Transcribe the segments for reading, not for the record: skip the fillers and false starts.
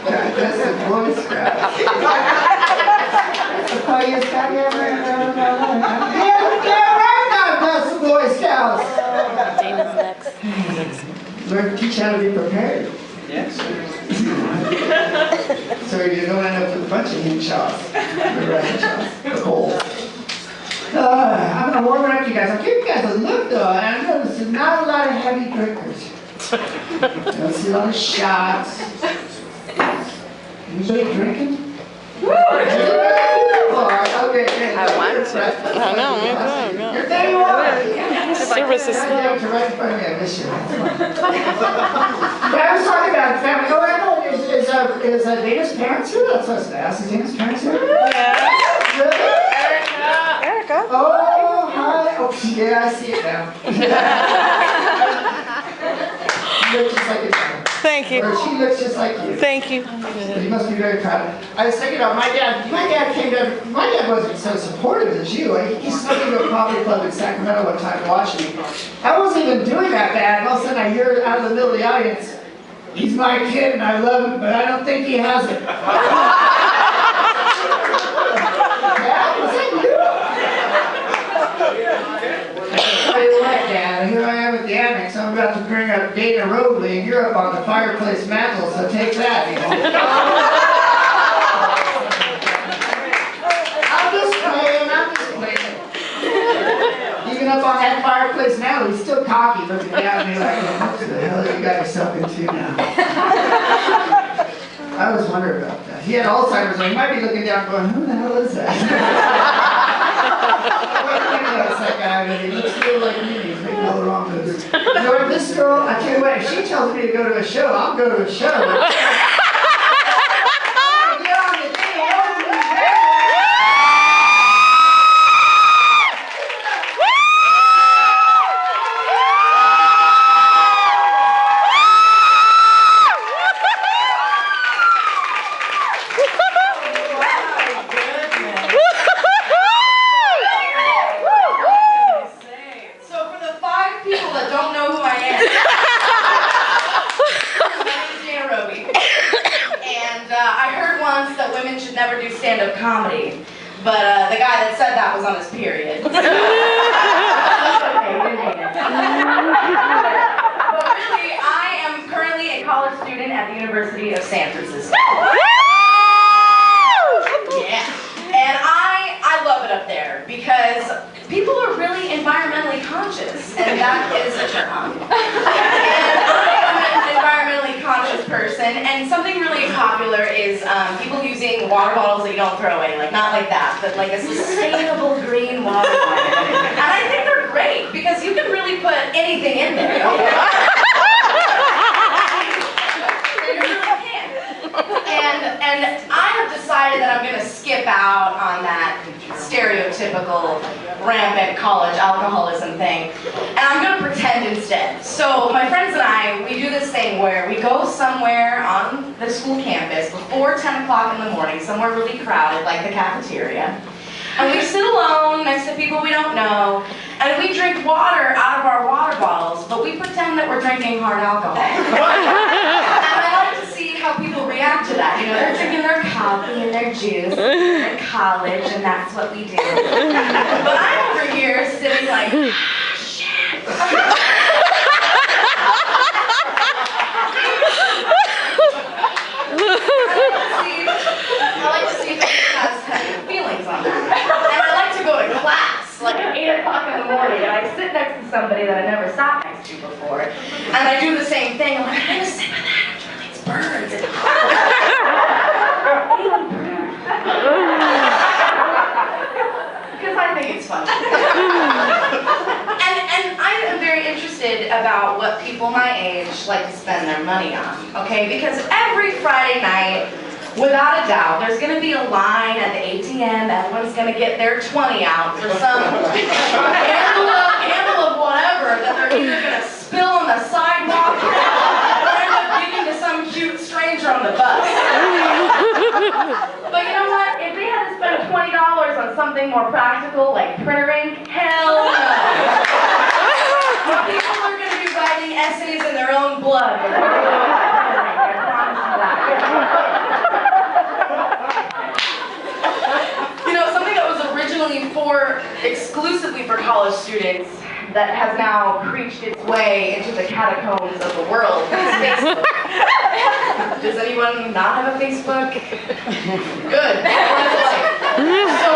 That's the Boy Scout. The funniest guy ever. Yeah, that's the Boy Scouts. Dana's next. Learn to teach how to be prepared. Yes. So you don't end up with a bunch of heat shots. Cold. I'm going to warm it up to you guys. I'll give you guys a look though. And I noticed there's not a lot of heavy drinkers. I don't see a lot of shots. Anybody drinking? Okay, I want to. I know, me too. There you are. Service is slow. I miss you. I was talking about family. Oh, I know. Is Dana's parents here? That's what I was going to ask. Is Dana's parents here? Yeah. Really? Erica. Oh, hi. Oh, yeah, I see it now. You look just like your dad. Thank you. Or she looks just like you. Thank you. You must be very proud. I was thinking about my dad came to, my dad wasn't so supportive as you. He snuck into a comedy club in Sacramento one time watching me. I wasn't even doing that bad, and all of a sudden I hear out of the middle of the audience, he's my kid and I love him, but I don't think he has it. Dad, was that you? Tell you what, Dad, here I am at the Annex. I'm about to bring up Dana Robie, and you're up on the fireplace mantle, so take that, you know. I'm just playing. Even up on that fireplace mantle, he's still cocky, looking down at me like, what the hell have you got yourself into now? I was wondering about that. He had Alzheimer's, and he might be looking down going, who the hell is that? He looks a little like me, he's making all the wrong moves. You know what, this girl, I tell you what, if she tells me to go to a show, I'll go to a show. Never do stand-up comedy, but the guy that said that was on his period. But really, I am currently a college student at the University of San Francisco. Yeah, and I love it up there because people are really environmentally conscious, and that is a turn on. Environmentally conscious person, and something really popular is people using water bottles that you don't throw away, like not like that, but like a sustainable green water bottle. And I think they're great because you can really put anything in there. You really can. And I have decided that I'm going to skip out on that stereotypical rampant college alcoholism thing, and I'm going to pretend instead. So my friends and I, we do this thing where we go somewhere on the school campus before 10 o'clock in the morning, somewhere really crowded like the cafeteria, and we sit alone next to people we don't know, and we drink water out of our water bottles, but we pretend that we're drinking hard alcohol. And I like to see how people react to that. You know, they're drinking their coffee and their juice, they're in college, and that's what we do. But I'm over here sitting like, shit. I like to see if anyone has feelings on that. And I like to go to class, like at 8 o'clock in the morning, and I sit next to somebody that I never sat next to before, and I do the same thing. I'm like, I'm gonna sit with that. It's birds. Because I think it's funny. And I am very interested about what people my age like to spend their money on, okay? Because every Friday night, without a doubt, there's going to be a line at the ATM. Everyone's going to get their 20 out for some handle of whatever that they're either going to spill on the sidewalk or end up giving to some cute stranger on the bus. But you know what? If they had to spend $20 on something more practical like printer ink, hell no. People are going to be writing essays in their own blood. exclusively for college students that has now preached its way into the catacombs of the world is Facebook. Does anyone not have a Facebook? Good. So,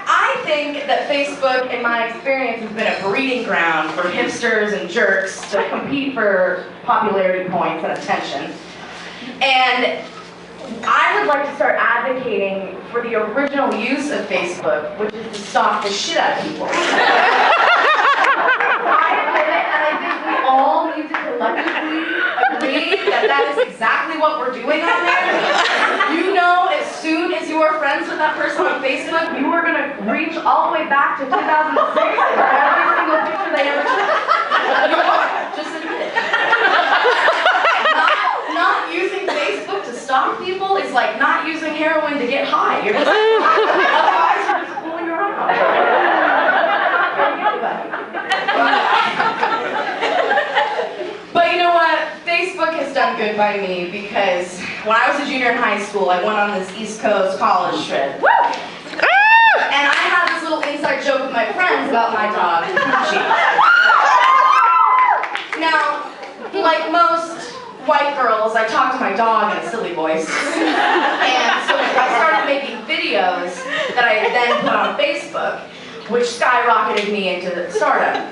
I think that Facebook, in my experience, has been a breeding ground for hipsters and jerks to compete for popularity points and attention. And I would like to start advocating for the original use of Facebook, which is to stalk the shit out of people. I admit it, and I think we all need to collectively agree that that is exactly what we're doing on there. You know, as soon as you are friends with that person on Facebook, you are going to reach all the way back to 2006 and every single picture they ever took. You are. Just admit it. Not using Facebook to stalk people is like not using heroin to get high. You're just, otherwise you're just fooling around. But you know what? Facebook has done good by me because when I was a junior in high school, I went on this East Coast college trip. Woo! And I had this little inside joke with my friends about my dog, Gucci. Now, like most white girls, I talked to my dog in a silly voice. And so I started making videos that I then put on Facebook, which skyrocketed me into stardom.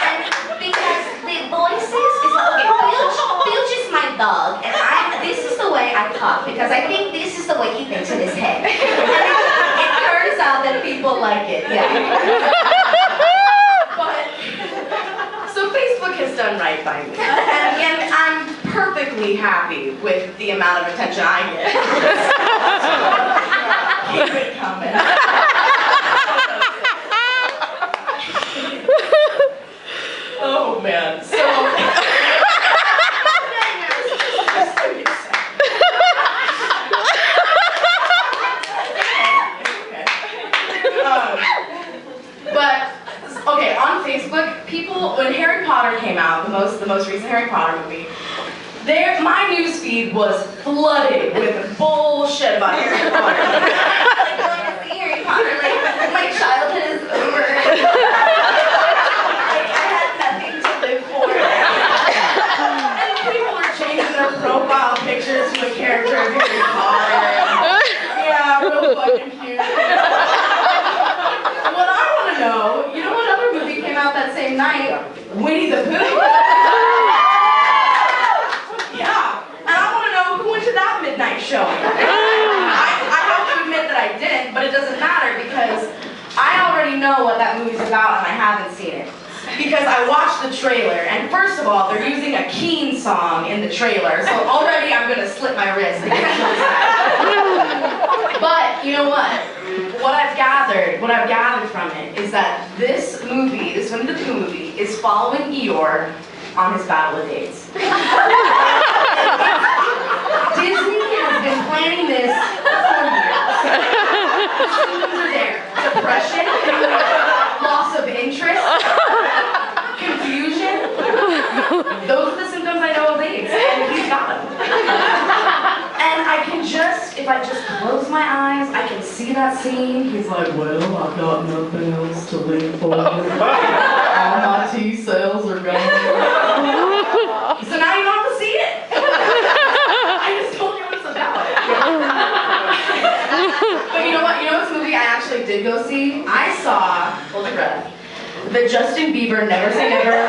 And because the voices is okay, Bilge is my dog, and this is the way I talk, because I think this is the way he thinks in his head. And it turns out that people like it, yeah. Facebook has done right by me, and I'm perfectly happy with the amount of attention I get. Keep it coming. Oh man, so. Okay, on Facebook, people, when Harry Potter came out, the most recent Harry Potter movie, my newsfeed was flooded with bullshit about Harry Potter. Like, going to see Harry Potter, like, my childhood is over. Like, I had nothing to live for. And people were changing their profile pictures to a character of Harry Potter. Yeah, real fucking cute. You know what other movie came out that same night? Winnie the Pooh. Yeah, and I want to know who went to that midnight show. I have to admit that I didn't, but it doesn't matter because I already know what that movie's about and I haven't seen it. Because I watched the trailer, and first of all, they're using a Keen song in the trailer, so already I'm going to slip my wrist. But, you know what? What I've gathered from it is that this movie, this Winnie the Pooh movie, is following Eeyore on his battle of dates. Disney has been planning this for years. The symptoms are there. Depression, loss of interest, confusion. Those are the symptoms I know of AIDS, and he's got them. And I can just, if I just close my eyes, I can see that scene. He's like, well, I've got nothing else to live for. All my T cells are gone. So now you don't have to see it. I just told you what it's about. But you know what? You know what movie I actually did go see? I saw, hold your breath, the Justin Bieber Never Say Never.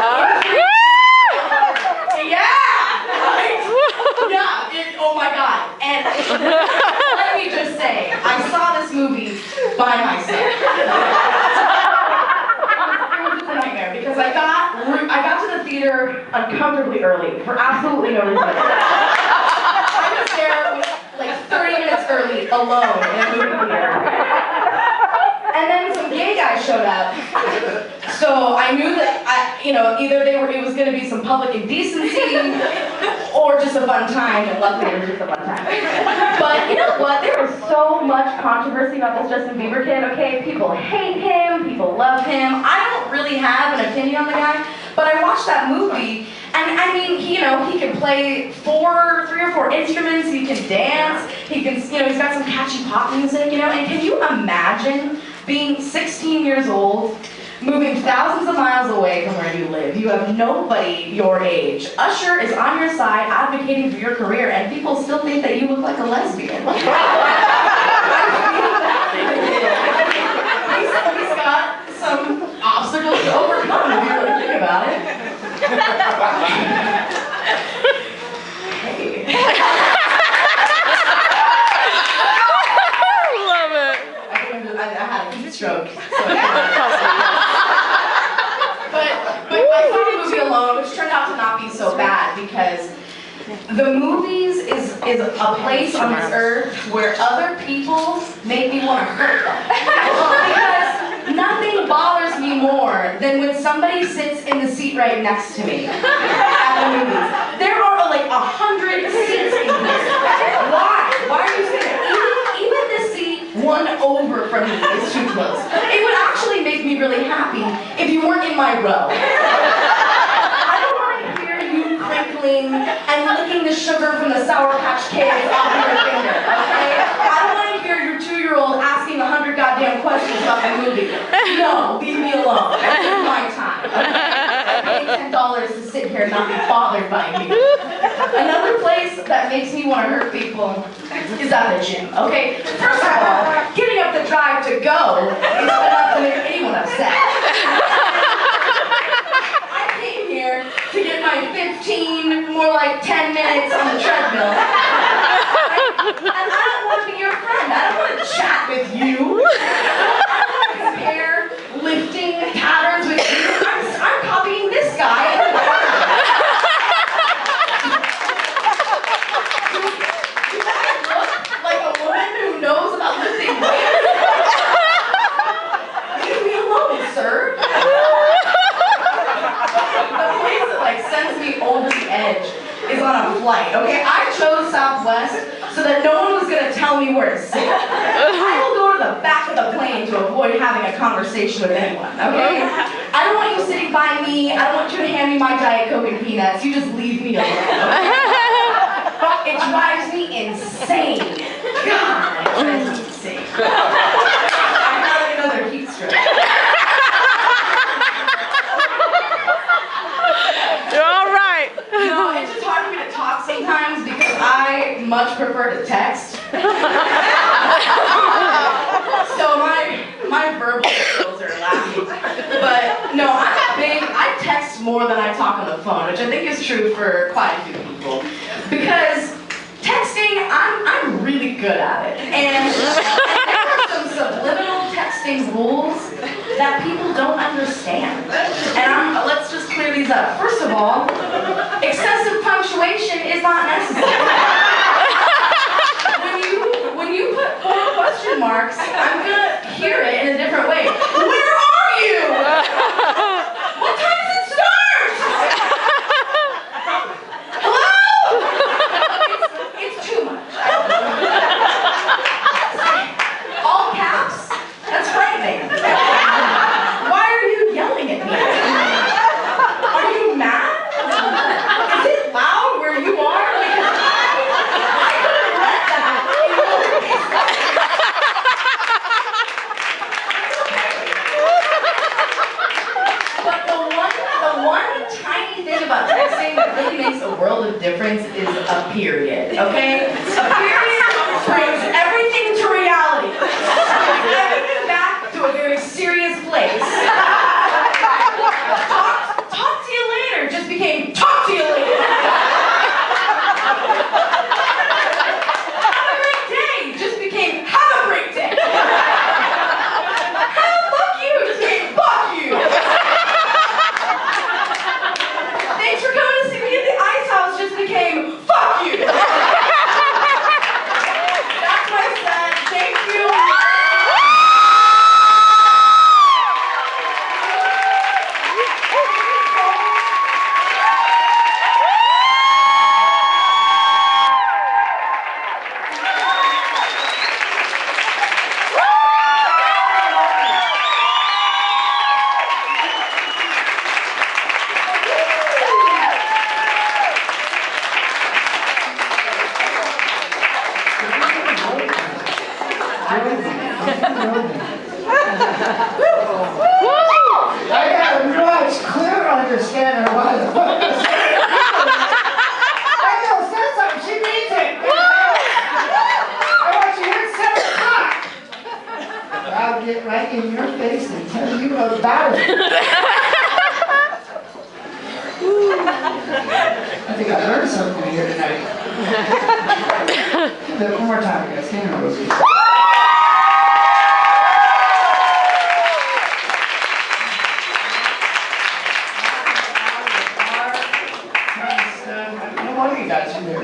Oh my god, and let me just say, I saw this movie by myself. It was just a nightmare because I got to the theater uncomfortably early for absolutely no reason. I was there like 30 minutes early, alone in a movie theater. And then some gay guys showed up. So I knew that, either it was going to be some public indecency or just a fun time, and luckily it was just a fun time. But you know what? There was so much controversy about this Justin Bieber kid, okay? People hate him, people love him. I don't really have an opinion on the guy, but I watched that movie, and And I mean, he can play 3 or 4 instruments, he can dance, he can, he's got some catchy pop music, and can you imagine being 16 years old, moving thousands of miles away from where you live? You have nobody your age. Usher is on your side advocating for your career, and people still think that you look like a lesbian. He's got some obstacles to overcome if you really think about it. Hey. Love it. I had a heat stroke. So but I saw the movie alone, which turned out to not be so bad because the movies is a place on this earth where other people make me want to hurt them. Because nothing bothers me more than when somebody sits in the seat right next to me at the movies. There are like 100 seats in here. Why? Why are you sitting there? Even the seat one over from me is too close. It would actually make me really happy if you weren't in my row. I don't want to hear you crinkling and licking the sugar from the Sour Patch Kids off your finger, okay? I don't want to hear your 2-year-old asking 100 goddamn questions about the movie. No, leave me alone. This is my time. I paid $10 to sit here and not be bothered by you. Another place that makes me want to hurt people is at the gym, okay? First of all, getting up the drive to go is enough to make anyone upset. I came here to get my 15, more like 10 minutes on the treadmill. And I don't want to be your friend. I don't want to chat with you. I don't want to compare lifting patterns with you. I'm copying this guy. Like a woman who knows about lifting weights? Leave me alone, sir. The place that sends me over the edge is on a flight, okay? I chose Southwest so that no one was gonna tell me where to sit. I will go to the back of the plane to avoid having a conversation with anyone, okay? I don't want you sitting by me. I don't want you to hand me my Diet Coke and peanuts. You just leave me alone, okay? It drives me insane. God, it drives me insane. I'm having another heat stroke. You're all right. No, it's just hard for me to talk sometimes because I much prefer to text. So my verbal skills are lacking. But no, I text more than I talk on the phone, which I think is true for quite a few people. Because texting, I'm really good at it. And there are some subliminal texting rules that people don't understand. And let's just clear these up. First of all, excessive punctuation is not necessary. When you put 4 question marks, I'm gonna hear it in a different way. Where are you? What time does it start? Hello? It's too much. All caps? That's frightening. Why are you yelling at me? Are you mad? Is it loud where you are? Because I could have read that. But the one tiny thing about texting that really makes a world of difference is a period, okay? A period brings everything to reality. Brings everything back to a very serious place. Talk to you later just became talk to you later. Have a great day just became have a great day. Fuck you just became fuck you. Thanks for coming to see me at the Ice House just became fuck you. That's my set. Thank you. I'll get right in your face and tell you about it. I think I learned something here tonight. One more time, guys. Hang on, Rosie. No wonder you got two there.